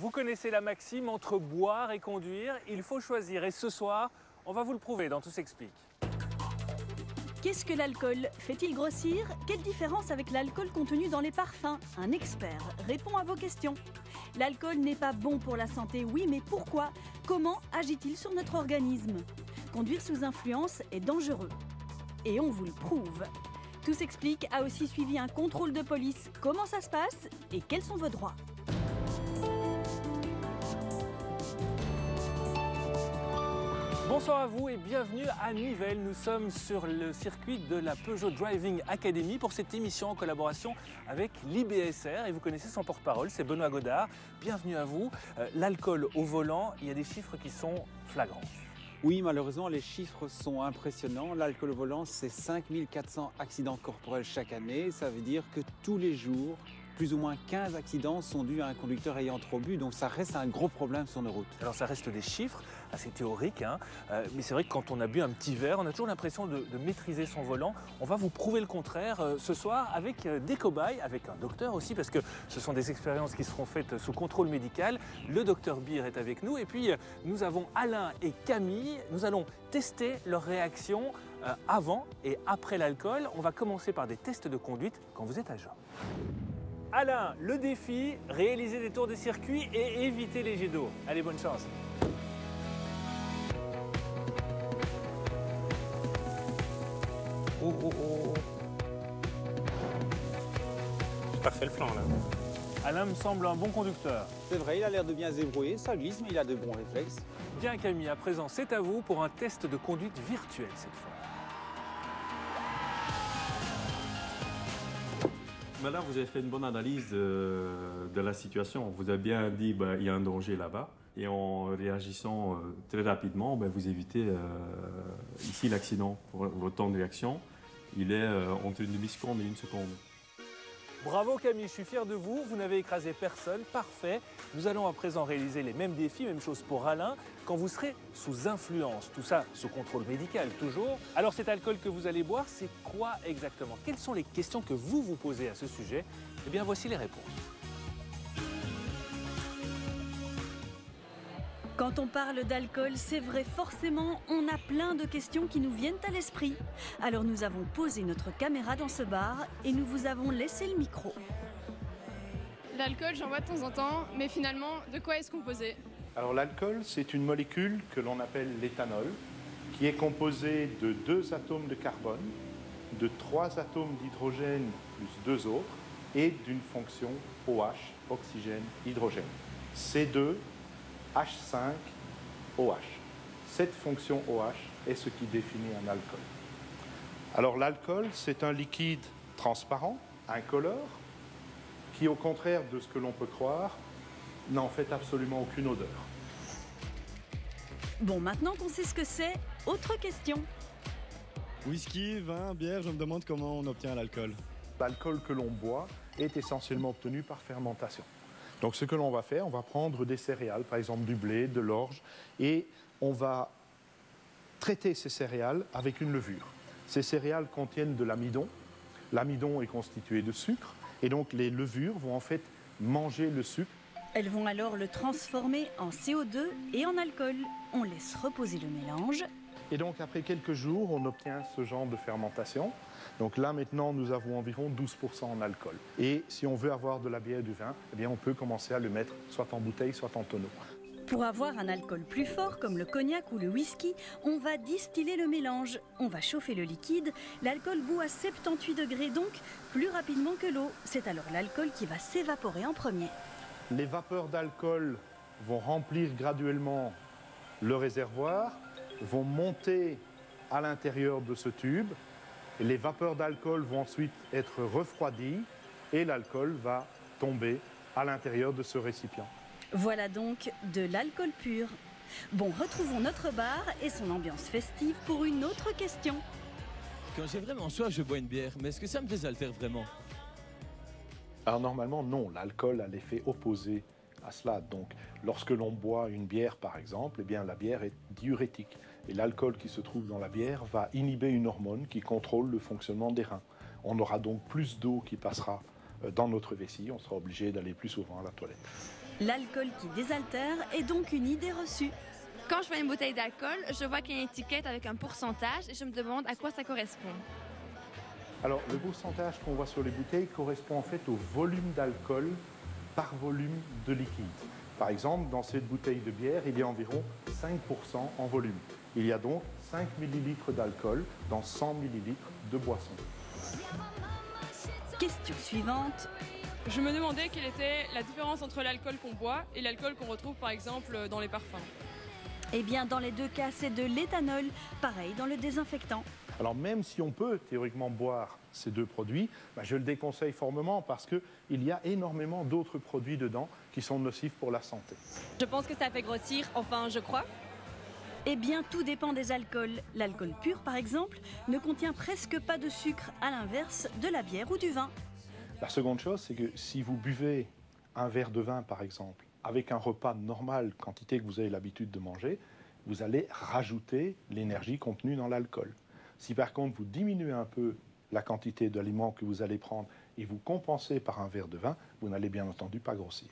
Vous connaissez la maxime, entre boire et conduire, il faut choisir. Et ce soir, on va vous le prouver dans Tout s'explique. Qu'est-ce que l'alcool? Fait-il grossir? Quelle différence avec l'alcool contenu dans les parfums? Un expert répond à vos questions. L'alcool n'est pas bon pour la santé, oui, mais pourquoi? Comment agit-il sur notre organisme? Conduire sous influence est dangereux. Et on vous le prouve. Tout s'explique a aussi suivi un contrôle de police. Comment ça se passe et quels sont vos droits? Bonsoir à vous et bienvenue à Nivelles. Nous sommes sur le circuit de la Peugeot Driving Academy pour cette émission en collaboration avec l'IBSR. Et vous connaissez son porte-parole, c'est Benoît Godard. Bienvenue à vous. L'alcool au volant, il y a des chiffres qui sont flagrants. Oui, malheureusement, les chiffres sont impressionnants. L'alcool au volant, c'est 5400 accidents corporels chaque année. Ça veut dire que tous les jours, plus ou moins 15 accidents sont dus à un conducteur ayant trop bu. Donc ça reste un gros problème sur nos routes. Alors ça reste des chiffres assez théoriques, mais c'est vrai que quand on a bu un petit verre, on a toujours l'impression de maîtriser son volant. On va vous prouver le contraire ce soir avec des cobayes, avec un docteur aussi, parce que ce sont des expériences qui seront faites sous contrôle médical. Le docteur Beer est avec nous et puis nous avons Alain et Camille. Nous allons tester leurs réactions avant et après l'alcool. On va commencer par des tests de conduite quand vous êtes à jeun. Alain, le défi, réaliser des tours de circuit et éviter les jets d'eau. Allez, bonne chance. Oh. J'ai pas refait le flanc là. Alain me semble un bon conducteur. C'est vrai, il a l'air de bien se débrouiller, ça glisse, mais il a de bons réflexes. Bien Camille, à présent, c'est à vous pour un test de conduite virtuelle cette fois. Madame, vous avez fait une bonne analyse de la situation. Vous avez bien dit qu'il y a un danger là-bas. Et en réagissant très rapidement, vous évitez ici l'accident. Votre temps de réaction, il est entre une demi-seconde et une seconde. Bravo Camille, je suis fier de vous. Vous n'avez écrasé personne, parfait. Nous allons à présent réaliser les mêmes défis, même chose pour Alain, quand vous serez sous influence. Tout ça sous contrôle médical, toujours. Alors cet alcool que vous allez boire, c'est quoi exactement? Quelles sont les questions que vous vous posez à ce sujet? Eh bien, voici les réponses. Quand on parle d'alcool, c'est vrai, forcément, on a plein de questions qui nous viennent à l'esprit. Alors nous avons posé notre caméra dans ce bar et nous vous avons laissé le micro. L'alcool, j'en bois de temps en temps, mais finalement, de quoi est-ce composé? Alors l'alcool, c'est une molécule que l'on appelle l'éthanol, qui est composée de 2 atomes de carbone, de 3 atomes d'hydrogène plus 2 autres, et d'une fonction OH, oxygène, hydrogène. C2, H5OH. Cette fonction OH est ce qui définit un alcool. Alors l'alcool, c'est un liquide transparent, incolore, qui au contraire de ce que l'on peut croire, n'a en fait absolument aucune odeur. Bon, maintenant qu'on sait ce que c'est, autre question. Whisky, vin, bière, je me demande comment on obtient l'alcool. L'alcool que l'on boit est essentiellement obtenu par fermentation. Donc ce que l'on va faire, on va prendre des céréales, par exemple du blé, de l'orge, et on va traiter ces céréales avec une levure. Ces céréales contiennent de l'amidon. L'amidon est constitué de sucre, et donc les levures vont en fait manger le sucre. Elles vont alors le transformer en CO2 et en alcool. On laisse reposer le mélange. Et donc après quelques jours, on obtient ce genre de fermentation. Donc là maintenant, nous avons environ 12% en alcool. Et si on veut avoir de la bière et du vin, eh bien on peut commencer à le mettre soit en bouteille, soit en tonneau. Pour avoir un alcool plus fort, comme le cognac ou le whisky, on va distiller le mélange. On va chauffer le liquide. L'alcool bout à 78 degrés, donc plus rapidement que l'eau. C'est alors l'alcool qui va s'évaporer en premier. Les vapeurs d'alcool vont remplir graduellement le réservoir, vont monter à l'intérieur de ce tube. Et les vapeurs d'alcool vont ensuite être refroidies et l'alcool va tomber à l'intérieur de ce récipient. Voilà donc de l'alcool pur. Bon, retrouvons notre bar et son ambiance festive pour une autre question. Quand j'ai vraiment soif, je bois une bière, mais est-ce que ça me désaltère vraiment? Alors normalement, non. L'alcool a l'effet opposé à cela. Donc, lorsque l'on boit une bière, par exemple, eh bien, la bière est diurétique. Et l'alcool qui se trouve dans la bière va inhiber une hormone qui contrôle le fonctionnement des reins. On aura donc plus d'eau qui passera dans notre vessie. On sera obligé d'aller plus souvent à la toilette. L'alcool qui désaltère est donc une idée reçue. Quand je vois une bouteille d'alcool, je vois qu'il y a une étiquette avec un pourcentage et je me demande à quoi ça correspond. Alors, le pourcentage qu'on voit sur les bouteilles correspond en fait au volume d'alcool par volume de liquide. Par exemple, dans cette bouteille de bière, il y a environ 5% en volume. Il y a donc 5 ml d'alcool dans 100 ml de boisson. Question suivante. Je me demandais quelle était la différence entre l'alcool qu'on boit et l'alcool qu'on retrouve par exemple dans les parfums. Eh bien, dans les deux cas, c'est de l'éthanol, pareil dans le désinfectant. Alors même si on peut théoriquement boire ces deux produits, je le déconseille formement parce qu'il y a énormément d'autres produits dedans qui sont nocifs pour la santé. Je pense que ça fait grossir, enfin je crois. Eh bien, tout dépend des alcools. L'alcool pur, par exemple, ne contient presque pas de sucre, à l'inverse de la bière ou du vin. La seconde chose, c'est que si vous buvez un verre de vin, par exemple, avec un repas normal, quantité que vous avez l'habitude de manger, vous allez rajouter l'énergie contenue dans l'alcool. Si par contre vous diminuez un peu la quantité d'aliments que vous allez prendre et vous compensez par un verre de vin, vous n'allez bien entendu pas grossir.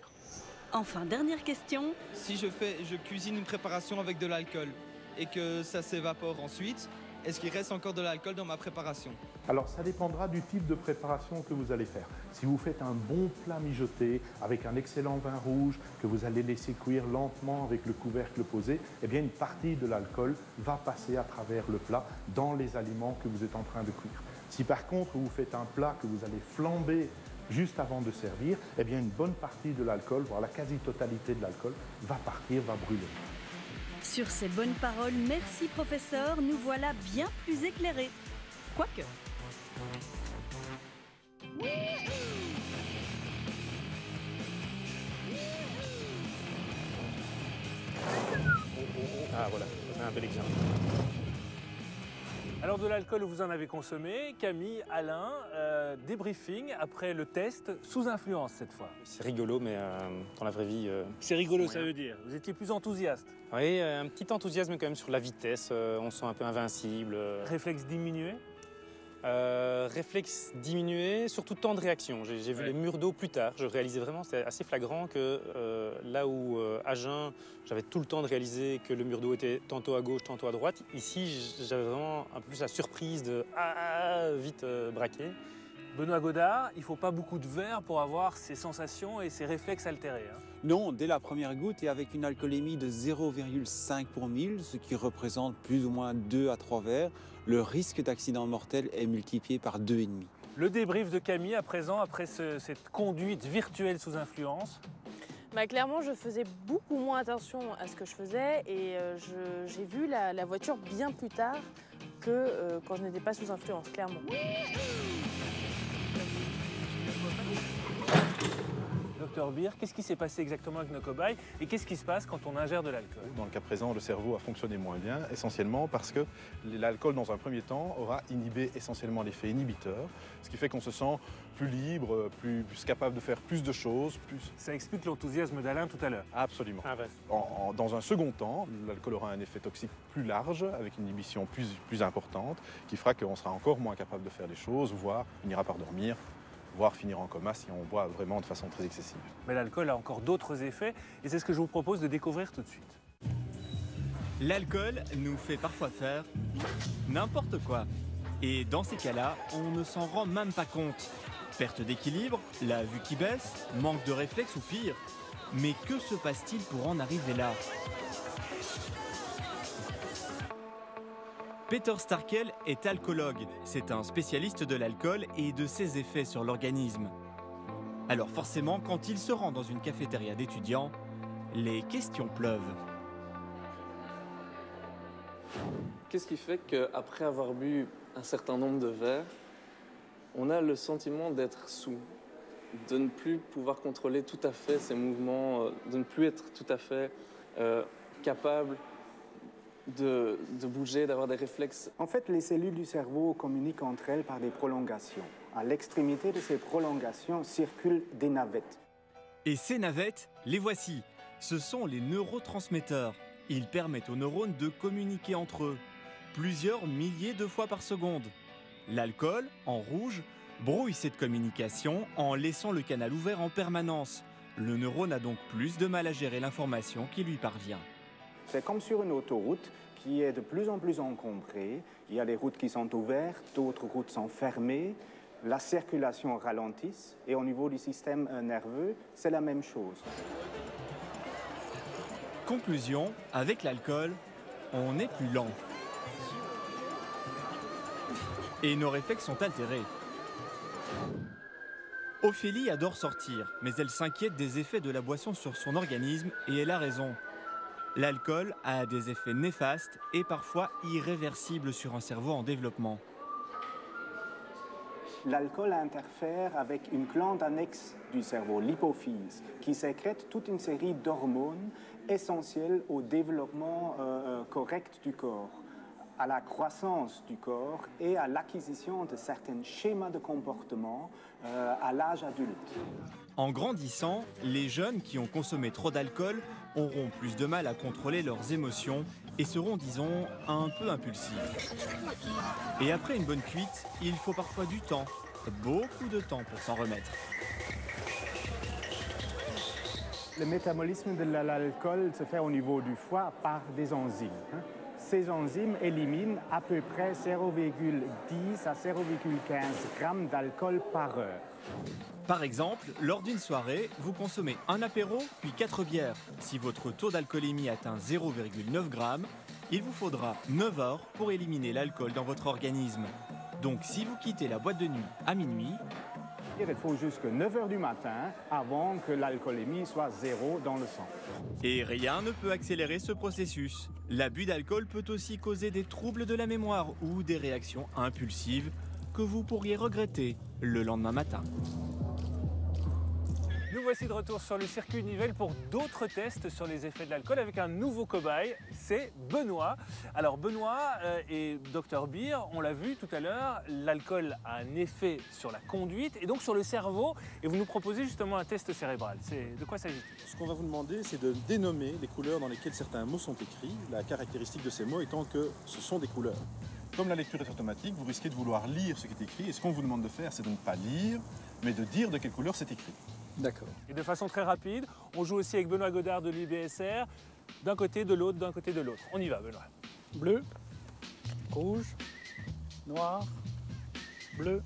Enfin, dernière question. Si je cuisine une préparation avec de l'alcool et que ça s'évapore ensuite, est-ce qu'il reste encore de l'alcool dans ma préparation? Alors ça dépendra du type de préparation que vous allez faire. Si vous faites un bon plat mijoté avec un excellent vin rouge que vous allez laisser cuire lentement avec le couvercle posé, eh bien une partie de l'alcool va passer à travers le plat dans les aliments que vous êtes en train de cuire. Si par contre vous faites un plat que vous allez flamber juste avant de servir, eh bien une bonne partie de l'alcool, voire la quasi-totalité de l'alcool, va partir, va brûler. Sur ces bonnes paroles, merci professeur, nous voilà bien plus éclairés. Quoique. Ah voilà, c'est un bel exemple. Alors de l'alcool, vous en avez consommé. Camille, Alain, débriefing après le test sous influence cette fois. C'est rigolo, mais dans la vraie vie... C'est rigolo, ça veut dire. Vous étiez plus enthousiaste. Oui, un petit enthousiasme quand même sur la vitesse. On se sent un peu invincible. Réflexe diminué? Réflexe diminué, surtout temps de réaction. J'ai vu les murs d'eau plus tard. Je réalisais vraiment, c'était assez flagrant que là où à jeun, j'avais tout le temps de réaliser que le mur d'eau était tantôt à gauche, tantôt à droite. Ici, j'avais vraiment un peu plus la surprise de vite braquer. Benoît Godard, il ne faut pas beaucoup de verre pour avoir ces sensations et ces réflexes altérés. Hein. Non, dès la première goutte et avec une alcoolémie de 0,5 pour 1000, ce qui représente plus ou moins 2 à 3 verres, le risque d'accident mortel est multiplié par 2,5. Le débrief de Camille à présent, après cette conduite virtuelle sous influence. Clairement, je faisais beaucoup moins attention à ce que je faisais et j'ai vu la voiture bien plus tard que quand je n'étais pas sous influence, clairement. Docteur Beer, qu'est-ce qui s'est passé exactement avec nos cobayes et qu'est-ce qui se passe quand on ingère de l'alcool? Dans le cas présent, le cerveau a fonctionné moins bien, essentiellement parce que l'alcool, dans un premier temps, aura inhibé essentiellement l'effet inhibiteur, ce qui fait qu'on se sent plus libre, plus capable de faire plus de choses. Ça explique l'enthousiasme d'Alain tout à l'heure. Absolument. Dans un second temps, l'alcool aura un effet toxique plus large, avec une inhibition plus importante, qui fera qu'on sera encore moins capable de faire des choses, voire on ira par dormir, voire finir en coma si on boit vraiment de façon très excessive. Mais l'alcool a encore d'autres effets et c'est ce que je vous propose de découvrir tout de suite. L'alcool nous fait parfois faire n'importe quoi. Et dans ces cas-là, on ne s'en rend même pas compte. Perte d'équilibre, la vue qui baisse, manque de réflexe ou pire. Mais que se passe-t-il pour en arriver là ? Peter Starkel est alcoologue. C'est un spécialiste de l'alcool et de ses effets sur l'organisme. Alors forcément, quand il se rend dans une cafétéria d'étudiants, les questions pleuvent. Qu'est-ce qui fait qu'après avoir bu un certain nombre de verres, on a le sentiment d'être saoul, de ne plus pouvoir contrôler tout à fait ses mouvements, de ne plus être tout à fait capable de bouger, d'avoir des réflexes? En fait, les cellules du cerveau communiquent entre elles par des prolongations. À l'extrémité de ces prolongations circulent des navettes. Et ces navettes, les voici. Ce sont les neurotransmetteurs. Ils permettent aux neurones de communiquer entre eux, plusieurs milliers de fois par seconde. L'alcool, en rouge, brouille cette communication en laissant le canal ouvert en permanence. Le neurone a donc plus de mal à gérer l'information qui lui parvient. C'est comme sur une autoroute qui est de plus en plus encombrée. Il y a des routes qui sont ouvertes, d'autres routes sont fermées. La circulation ralentit et au niveau du système nerveux, c'est la même chose. Conclusion, avec l'alcool, on est plus lent. Et nos réflexes sont altérés. Ophélie adore sortir, mais elle s'inquiète des effets de la boisson sur son organisme et elle a raison. L'alcool a des effets néfastes et parfois irréversibles sur un cerveau en développement. L'alcool interfère avec une glande annexe du cerveau, l'hypophyse, qui sécrète toute une série d'hormones essentielles au développement correct du corps, à la croissance du corps et à l'acquisition de certains schémas de comportement à l'âge adulte. En grandissant, les jeunes qui ont consommé trop d'alcool auront plus de mal à contrôler leurs émotions et seront, disons, un peu impulsifs. Et après une bonne cuite, il faut parfois du temps, beaucoup de temps pour s'en remettre. Le métabolisme de l'alcool se fait au niveau du foie par des enzymes. Ces enzymes éliminent à peu près 0,10 à 0,15 grammes d'alcool par heure. Par exemple, lors d'une soirée, vous consommez un apéro puis 4 bières. Si votre taux d'alcoolémie atteint 0,9 grammes, il vous faudra 9 heures pour éliminer l'alcool dans votre organisme. Donc si vous quittez la boîte de nuit à minuit, il faut jusqu'à 9 heures du matin avant que l'alcoolémie soit 0 dans le sang. Et rien ne peut accélérer ce processus. L'abus d'alcool peut aussi causer des troubles de la mémoire ou des réactions impulsives que vous pourriez regretter le lendemain matin. Nous voici de retour sur le circuit Nivelles pour d'autres tests sur les effets de l'alcool avec un nouveau cobaye, c'est Benoît. Alors Benoît et Dr Beer, on l'a vu tout à l'heure, l'alcool a un effet sur la conduite et donc sur le cerveau et vous nous proposez justement un test cérébral. De quoi s'agit-il? Ce qu'on va vous demander, c'est de dénommer les couleurs dans lesquelles certains mots sont écrits, la caractéristique de ces mots étant que ce sont des couleurs. Comme la lecture est automatique, vous risquez de vouloir lire ce qui est écrit et ce qu'on vous demande de faire, c'est de ne pas lire, mais de dire de quelle couleur c'est écrit. D'accord. Et de façon très rapide, on joue aussi avec Benoît Godard de l'IBSR, d'un côté, de l'autre, d'un côté, de l'autre. On y va, Benoît. Bleu, rouge, noir, bleu,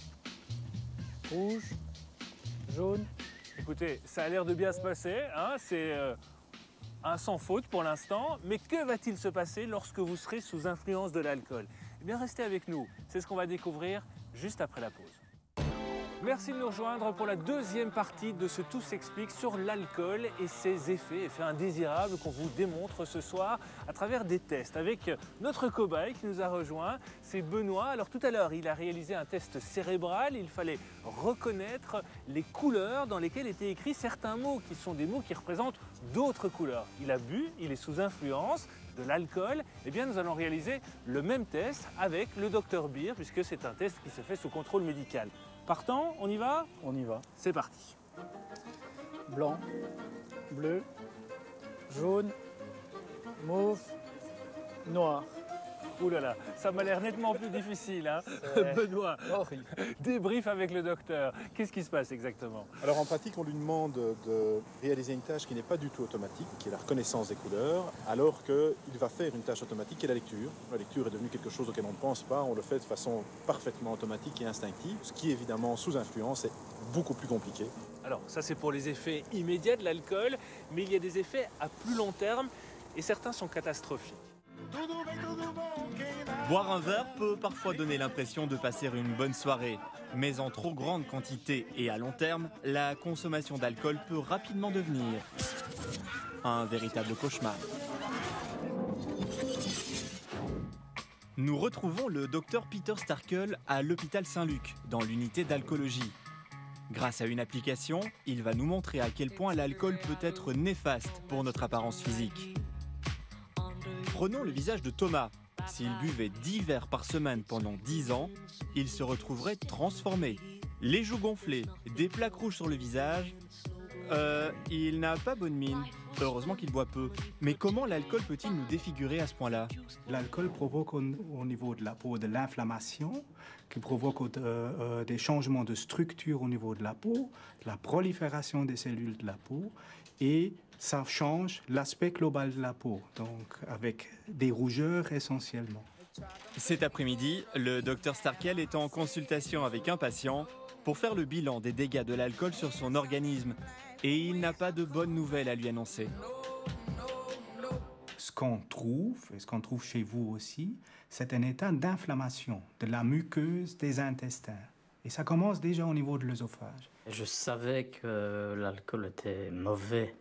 rouge, jaune. Écoutez, ça a l'air de bien se passer, hein, c'est un sans faute pour l'instant, mais que va-t-il se passer lorsque vous serez sous influence de l'alcool? Eh bien, restez avec nous, c'est ce qu'on va découvrir juste après la pause. Merci de nous rejoindre pour la deuxième partie de ce Tout s'explique sur l'alcool et ses effets indésirables qu'on vous démontre ce soir à travers des tests avec notre cobaye qui nous a rejoint, c'est Benoît. Alors tout à l'heure, il a réalisé un test cérébral, il fallait reconnaître les couleurs dans lesquelles étaient écrits certains mots qui sont des mots qui représentent d'autres couleurs. Il a bu, il est sous influence de l'alcool. Eh bien, nous allons réaliser le même test avec le Dr Beer puisque c'est un test qui se fait sous contrôle médical. Partant, on y va? On y va. C'est parti. Blanc, bleu, jaune, mauve, noir. Ouh là là, ça m'a l'air nettement plus difficile, hein. Benoît, horrible. Débrief avec le docteur. Qu'est-ce qui se passe exactement? Alors en pratique, on lui demande de réaliser une tâche qui n'est pas du tout automatique, qui est la reconnaissance des couleurs, alors qu'il va faire une tâche automatique qui est la lecture. La lecture est devenue quelque chose auquel on ne pense pas, on le fait de façon parfaitement automatique et instinctive, ce qui évidemment sous influence est beaucoup plus compliqué. Alors ça c'est pour les effets immédiats de l'alcool, mais il y a des effets à plus long terme et certains sont catastrophiques. Boire un verre peut parfois donner l'impression de passer une bonne soirée, mais en trop grande quantité et à long terme, la consommation d'alcool peut rapidement devenir un véritable cauchemar. Nous retrouvons le docteur Peter Starkel à l'hôpital Saint-Luc, dans l'unité d'alcoolologie. Grâce à une application, il va nous montrer à quel point l'alcool peut être néfaste pour notre apparence physique. Prenons le visage de Thomas. S'il buvait 10 verres par semaine pendant 10 ans, il se retrouverait transformé. Les joues gonflées, des plaques rouges sur le visage. Il n'a pas bonne mine. Heureusement qu'il boit peu. Mais comment l'alcool peut-il nous défigurer à ce point-là? L'alcool provoque au niveau de la peau de l'inflammation, qui provoque des changements de structure au niveau de la peau, la prolifération des cellules de la peau, et ça change l'aspect global de la peau, donc avec des rougeurs essentiellement. Cet après-midi, le docteur Starkel est en consultation avec un patient pour faire le bilan des dégâts de l'alcool sur son organisme. Et il n'a pas de bonnes nouvelles à lui annoncer. Ce qu'on trouve, et ce qu'on trouve chez vous aussi, c'est un état d'inflammation de la muqueuse des intestins. Et ça commence déjà au niveau de l'œsophage. Je savais que l'alcool était mauvais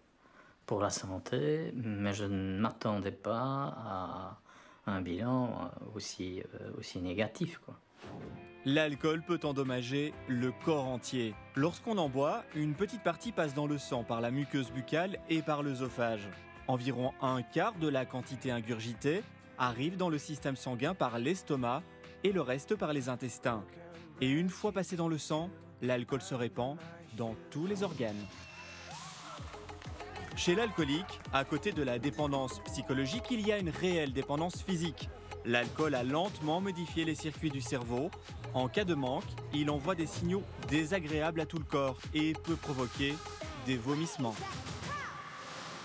pour la santé, mais je ne m'attendais pas à un bilan aussi négatif, quoi. L'alcool peut endommager le corps entier. Lorsqu'on en boit, une petite partie passe dans le sang par la muqueuse buccale et par l'œsophage. Environ un quart de la quantité ingurgitée arrive dans le système sanguin par l'estomac et le reste par les intestins. Et une fois passé dans le sang, l'alcool se répand dans tous les organes. Chez l'alcoolique, à côté de la dépendance psychologique, il y a une réelle dépendance physique. L'alcool a lentement modifié les circuits du cerveau. En cas de manque, il envoie des signaux désagréables à tout le corps et peut provoquer des vomissements.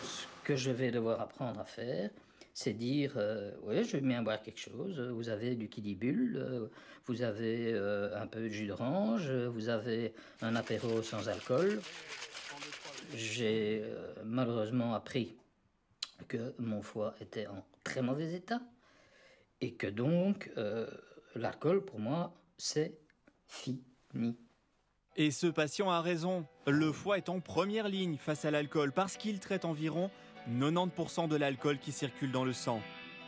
Ce que je vais devoir apprendre à faire, c'est dire oui, je vais bien boire quelque chose. Vous avez du Kidibule, vous avez un peu de jus d'orange, vous avez un apéro sans alcool. J'ai malheureusement appris que mon foie était en très mauvais état et que donc l'alcool pour moi c'est fini. Et ce patient a raison. Le foie est en première ligne face à l'alcool parce qu'il traite environ 90% de l'alcool qui circule dans le sang.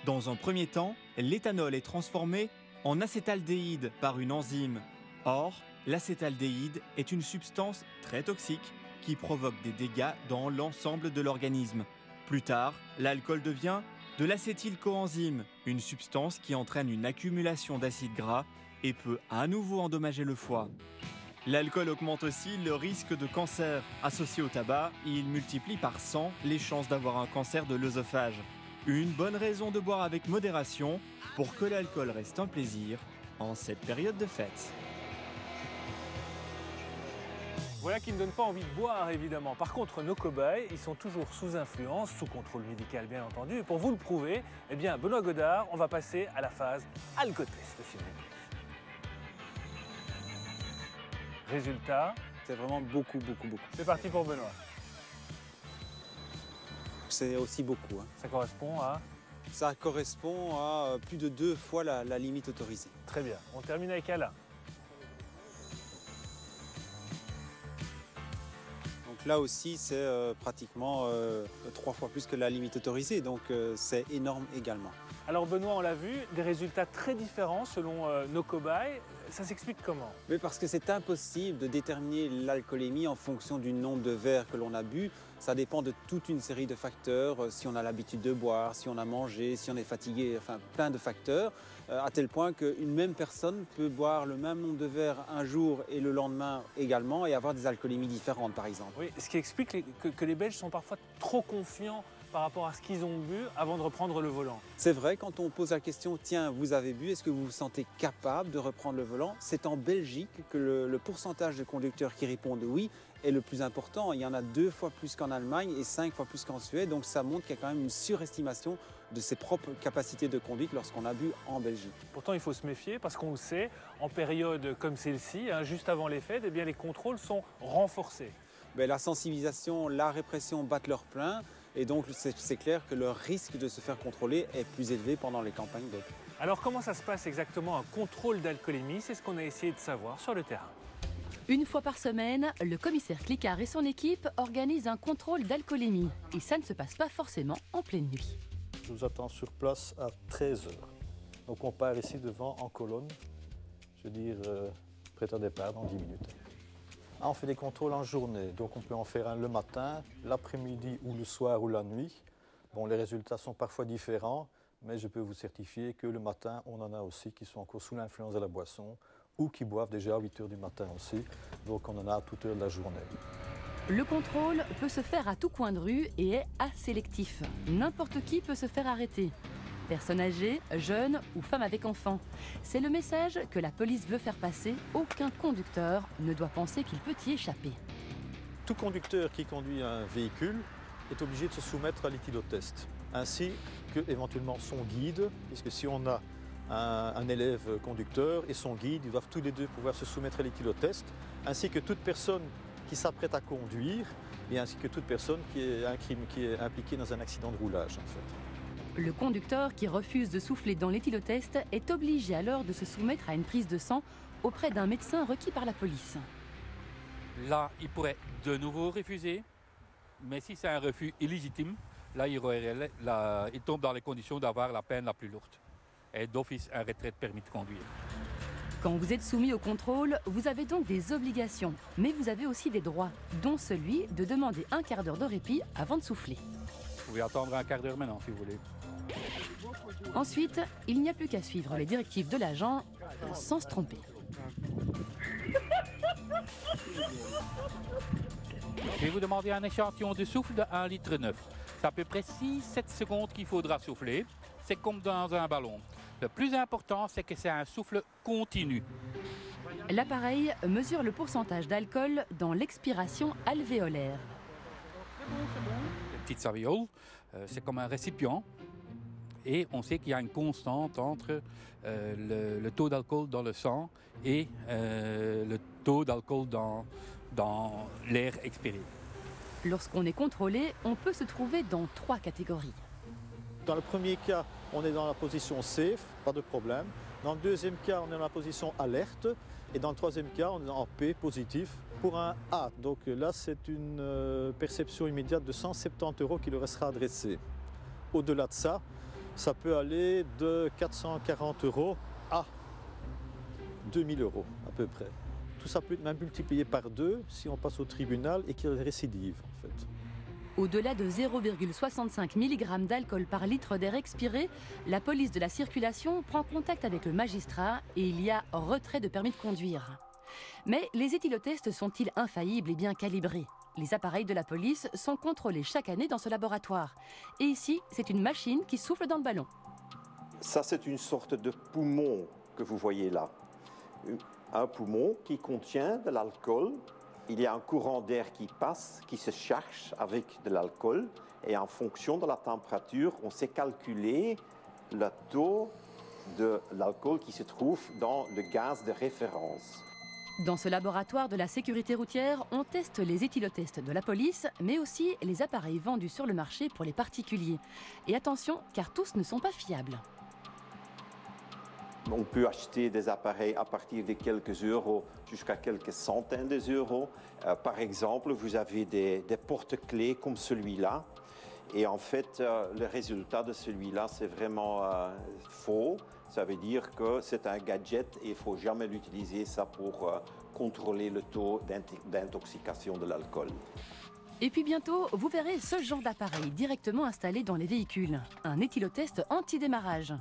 Dans un premier temps, l'éthanol est transformé en acétaldéhyde par une enzyme. Or, l'acétaldéhyde est une substance très toxique qui provoque des dégâts dans l'ensemble de l'organisme. Plus tard, l'alcool devient de l'acétylcoenzyme, une substance qui entraîne une accumulation d'acides gras et peut à nouveau endommager le foie. L'alcool augmente aussi le risque de cancer. Associé au tabac, il multiplie par 100 les chances d'avoir un cancer de l'œsophage. Une bonne raison de boire avec modération pour que l'alcool reste un plaisir en cette période de fête. Voilà qui ne donne pas envie de boire, évidemment. Par contre, nos cobayes, ils sont toujours sous influence, sous contrôle médical, bien entendu. Et pour vous le prouver, eh bien, Benoît Godard, on va passer à la phase alcotest, s'il vous plaît. Résultat. C'est vraiment beaucoup. C'est parti pour Benoît. C'est aussi beaucoup. Hein. Ça correspond à? Ça correspond à plus de 2 fois la limite autorisée. Très bien. On termine avec Alain. Donc là aussi, c'est pratiquement 3 fois plus que la limite autorisée. Donc c'est énorme également. Alors Benoît, on l'a vu, des résultats très différents selon nos cobayes. Ça s'explique comment? Oui, parce que c'est impossible de déterminer l'alcoolémie en fonction du nombre de verres que l'on a bu. Ça dépend de toute une série de facteurs, si on a l'habitude de boire, si on a mangé, si on est fatigué, enfin plein de facteurs, à tel point qu'une même personne peut boire le même nombre de verres un jour et le lendemain également et avoir des alcoolémies différentes par exemple. Oui, ce qui explique que les Belges sont parfois trop confiants par rapport à ce qu'ils ont bu avant de reprendre le volant. C'est vrai, quand on pose la question, tiens, vous avez bu, est-ce que vous vous sentez capable de reprendre le volant? C'est en Belgique que le pourcentage de conducteurs qui répondent oui est le plus important. Il y en a 2 fois plus qu'en Allemagne et 5 fois plus qu'en Suède, donc ça montre qu'il y a quand même une surestimation de ses propres capacités de conduite lorsqu'on a bu en Belgique. Pourtant, il faut se méfier parce qu'on le sait, en période comme celle-ci, juste avant les fêtes, eh bien, les contrôles sont renforcés. La sensibilisation, la répression battent leur plein. Et donc, c'est clair que le risque de se faire contrôler est plus élevé pendant les campagnes d'eau. Alors, comment ça se passe exactement un contrôle d'alcoolémie? C'est ce qu'on a essayé de savoir sur le terrain. Une fois par semaine, le commissaire Clicquart et son équipe organisent un contrôle d'alcoolémie. Et ça ne se passe pas forcément en pleine nuit. Je vous attends sur place à 13 h. Donc on part ici devant en colonne, je veux dire prêt à départ dans 10 minutes. On fait des contrôles en journée, donc on peut en faire un le matin, l'après-midi ou le soir ou la nuit. Bon, les résultats sont parfois différents, mais je peux vous certifier que le matin, on en a aussi qui sont encore sous l'influence de la boisson ou qui boivent déjà à 8 h du matin aussi. Donc on en a à toute heure de la journée. Le contrôle peut se faire à tout coin de rue et est asélectif. N'importe qui peut se faire arrêter. Personnes âgées, jeunes ou femmes avec enfants. C'est le message que la police veut faire passer. Aucun conducteur ne doit penser qu'il peut y échapper. Tout conducteur qui conduit un véhicule est obligé de se soumettre à l'éthylotest, ainsi que éventuellement son guide, puisque si on a un élève conducteur et son guide, ils doivent tous les deux pouvoir se soumettre à l'éthylotest, ainsi que toute personne qui s'apprête à conduire et ainsi que toute personne qui est impliquée dans un accident de roulage en fait. Le conducteur qui refuse de souffler dans l'éthylotest est obligé alors de se soumettre à une prise de sang auprès d'un médecin requis par la police. Là, il pourrait de nouveau refuser, mais si c'est un refus illégitime, là, il tombe dans les conditions d'avoir la peine la plus lourde. Et d'office, un retrait de permis de conduire. Quand vous êtes soumis au contrôle, vous avez donc des obligations, mais vous avez aussi des droits, dont celui de demander un quart d'heure de répit avant de souffler. Vous pouvez attendre un quart d'heure maintenant, si vous voulez. Ensuite, il n'y a plus qu'à suivre les directives de l'agent sans se tromper. Je vais vous demander un échantillon de souffle de 1,9 litre. C'est à peu près 6-7 secondes qu'il faudra souffler. C'est comme dans un ballon. Le plus important, c'est que c'est un souffle continu. L'appareil mesure le pourcentage d'alcool dans l'expiration alvéolaire. Les petites alvéoles, c'est comme un récipient. Et on sait qu'il y a une constante entre le taux d'alcool dans le sang et le taux d'alcool dans l'air expiré. Lorsqu'on est contrôlé, on peut se trouver dans 3 catégories. Dans le premier cas, on est dans la position safe, pas de problème. Dans le deuxième cas, on est dans la position alerte. Et dans le troisième cas, on est en P positif pour un A. Donc là, c'est une perception immédiate de 170 € qui leur sera adressée. Au-delà de ça, ça peut aller de 440 € à 2000 € à peu près. Tout ça peut être même multiplié par 2 si on passe au tribunal et qu'il récidive en fait. Au-delà de 0,65 mg d'alcool par litre d'air expiré, la police de la circulation prend contact avec le magistrat et il y a retrait de permis de conduire. Mais les éthylotests sont-ils infaillibles et bien calibrés? Les appareils de la police sont contrôlés chaque année dans ce laboratoire. Et ici, c'est une machine qui souffle dans le ballon. Ça, c'est une sorte de poumon que vous voyez là. Un poumon qui contient de l'alcool. Il y a un courant d'air qui passe, qui se charge avec de l'alcool. Et en fonction de la température, on sait calculer le taux de l'alcool qui se trouve dans le gaz de référence. Dans ce laboratoire de la sécurité routière, on teste les éthylotests de la police, mais aussi les appareils vendus sur le marché pour les particuliers. Et attention, car tous ne sont pas fiables. On peut acheter des appareils à partir de quelques euros jusqu'à quelques centaines d'euros. Par exemple, vous avez des porte-clés comme celui-là. Et en fait, le résultat de celui-là, c'est vraiment faux. Ça veut dire que c'est un gadget et il ne faut jamais l'utiliser ça pour contrôler le taux d'intoxication de l'alcool. Et puis bientôt, vous verrez ce genre d'appareil directement installé dans les véhicules. Un éthylotest anti-démarrage.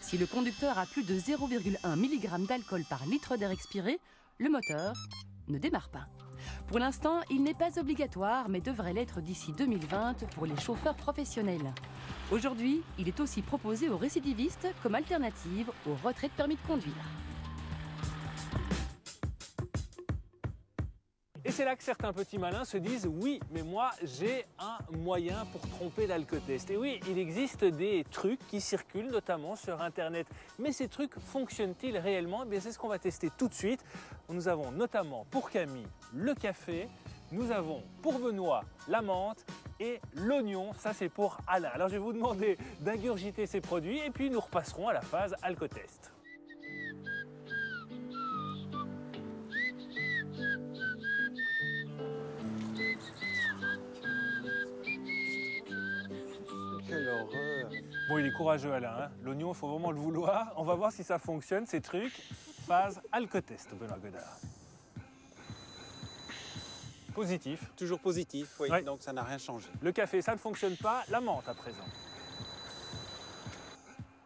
Si le conducteur a plus de 0,1 mg d'alcool par litre d'air expiré, le moteur ne démarre pas. Pour l'instant, il n'est pas obligatoire, mais devrait l'être d'ici 2020 pour les chauffeurs professionnels. Aujourd'hui, il est aussi proposé aux récidivistes comme alternative au retrait de permis de conduire. Et c'est là que certains petits malins se disent « Oui, mais moi, j'ai un moyen pour tromper l'alcotest. » Et oui, il existe des trucs qui circulent, notamment sur Internet. Mais ces trucs fonctionnent-ils réellement? Eh c'est ce qu'on va tester tout de suite. Nous avons notamment pour Camille le café, nous avons pour Benoît la menthe et l'oignon, ça c'est pour Alain. Alors je vais vous demander d'ingurgiter ces produits et puis nous repasserons à la phase alcotest. Quelle horreur! Bon, il est courageux Alain, hein. L'oignon, il faut vraiment le vouloir. On va voir si ça fonctionne, ces trucs. Phase alcotest, Benoît Godard. Positif. Toujours positif, oui, ouais. Donc ça n'a rien changé. Le café, ça ne fonctionne pas. La menthe à présent.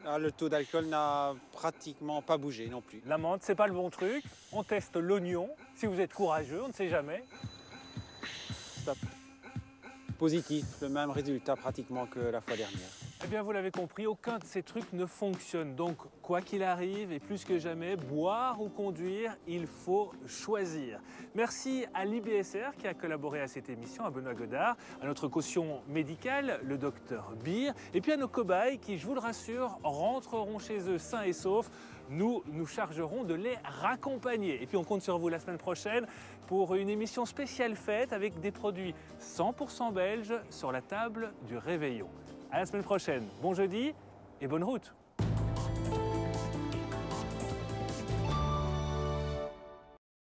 Ah, le taux d'alcool n'a pratiquement pas bougé non plus. La menthe, c'est pas le bon truc. On teste l'oignon. Si vous êtes courageux, on ne sait jamais. stop. Positif, le même résultat pratiquement que la fois dernière. Eh bien, vous l'avez compris, aucun de ces trucs ne fonctionne. Donc, quoi qu'il arrive, et plus que jamais, boire ou conduire, il faut choisir. Merci à l'IBSR qui a collaboré à cette émission, à Benoît Godard, à notre caution médicale, le docteur Beer, et puis à nos cobayes qui, je vous le rassure, rentreront chez eux sains et saufs. Nous chargerons de les raccompagner. Et puis on compte sur vous la semaine prochaine pour une émission spéciale fête avec des produits 100% belges sur la table du réveillon. À la semaine prochaine, bon jeudi et bonne route.